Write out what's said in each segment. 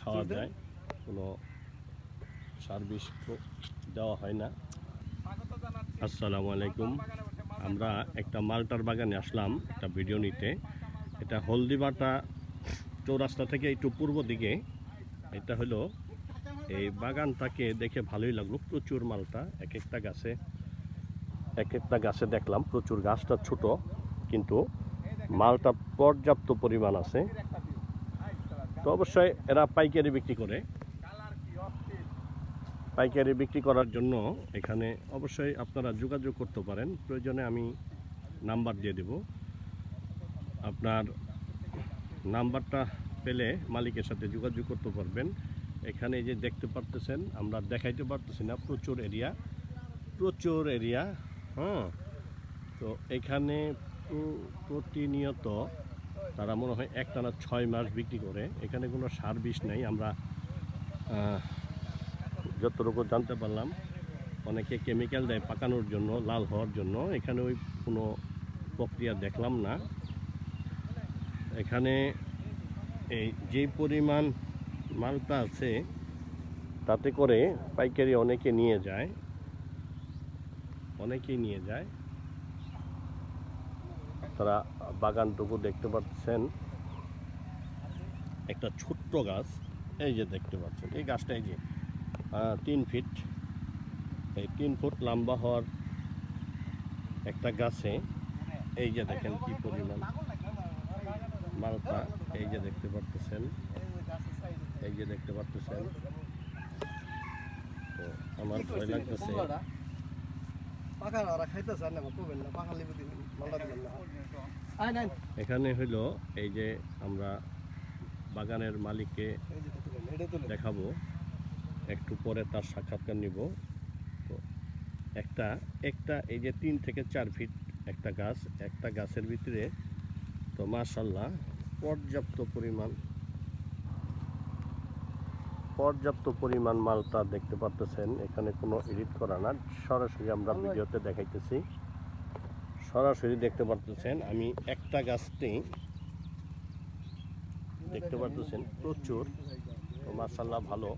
খাওয়া যায়, কোনো সার বিষ দেওয়া হয় না। আসসালামু আলাইকুম। আমরা একটা মালটার বাগানে আসলাম একটা ভিডিও নিতে। এটা হলদিবাটা চৌরাস্তা থেকে একটু পূর্ব দিকে। এটা হলো এই বাগানটাকে দেখে ভালোই লাগলো। প্রচুর মালটা, এক একটা গাছে দেখলাম প্রচুর। গাছটা ছোট কিন্তু মালটা পর্যাপ্ত পরিমাণ আছে। তো অবশ্যই এরা পাইকারি বিক্রি করে। পাইকারি বিক্রি করার জন্য এখানে অবশ্যই আপনারা যোগাযোগ করতে পারেন। প্রয়োজনে আমি নাম্বার দিয়ে দেব। আপনার নাম্বারটা পেলে মালিকের সাথে যোগাযোগ করতে পারবেন। এখানে যে দেখতে পারতেছেন, আমরা দেখাইতে পারতেছি না, প্রচুর এরিয়া। হ্যাঁ, তো এখানে প্রতিনিয়ত তারা মনে হয় একটানা 6 মাস বিক্রি করে। এখানে কোনো সার বিষ নেই। আমরা যতটুকু জানতে পারলাম, অনেকে কেমিক্যাল দেয় পাকানোর জন্য, লাল হওয়ার জন্য। এখানে ওই কোনো প্রক্রিয়া দেখলাম না। এখানে এই যে পরিমাণ মালটা আছে তাতে করে পাইকারি অনেকেই নিয়ে যায়। তারা বাগানটুকু দেখতে পাচ্ছেন, একটা ছোট্ট গাছ, এই যে দেখতে পাচ্ছেন এই গাছটা, এই যে 3 ফিট, এই 3 ফুট লম্বা হওয়ার একটা গাছে এই যে দেখেন কি পরিমাণ মালটা। এই যে দেখতে পাচ্ছেন, তো আমার ভয় লাগতেছে। এখানে হইলো এই যে আমরা বাগানের মালিককে দেখাবো, একটু পরে তার সাক্ষাৎকার নিব। তো একটা এই যে 3 থেকে 4 ফিট একটা গাছের ভিতরে, তো মাশাআল্লাহ পর্যাপ্ত পরিমাণ মালটা দেখতে পাচ্ছেন। এখানে কোনো এডিট করা না, সরাসরি আমরা ভিডিওতে দেখাইতেছি। সরাসরি দেখতে পাচ্ছেন। আমি একটা গাছটি দেখতে পাচ্ছেন প্রচুর, তো মাশাআল্লাহ ভালো।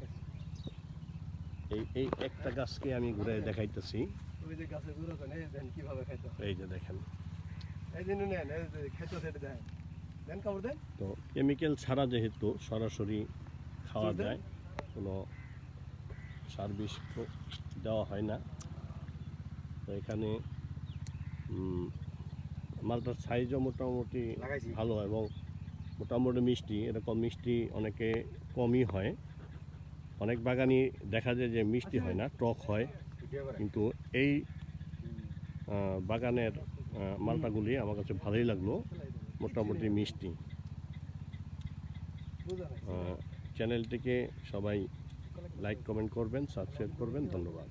এই একটা গাছকে আমি ঘুরে দেখাইতেছি। এই যে দেখেন, তো কেমিক্যাল ছাড়া যেহেতু সরাসরি খাওয়া যায়, কোনো সার বিষ দেওয়া হয় না। তো এখানে মালটার সাইজও মোটামুটি ভালো এবং মোটামুটি মিষ্টি। এরকম মিষ্টি অনেকে কমই হয়। অনেক বাগানই দেখা যায় যে মিষ্টি হয় না, টক হয়। কিন্তু এই বাগানের মালটাগুলি আমার কাছে ভালোই লাগলো, মোটামুটি মিষ্টি। চ্যানেলটিকে সবাই লাইক কমেন্ট করবেন, সাবস্ক্রাইব করবেন। ধন্যবাদ।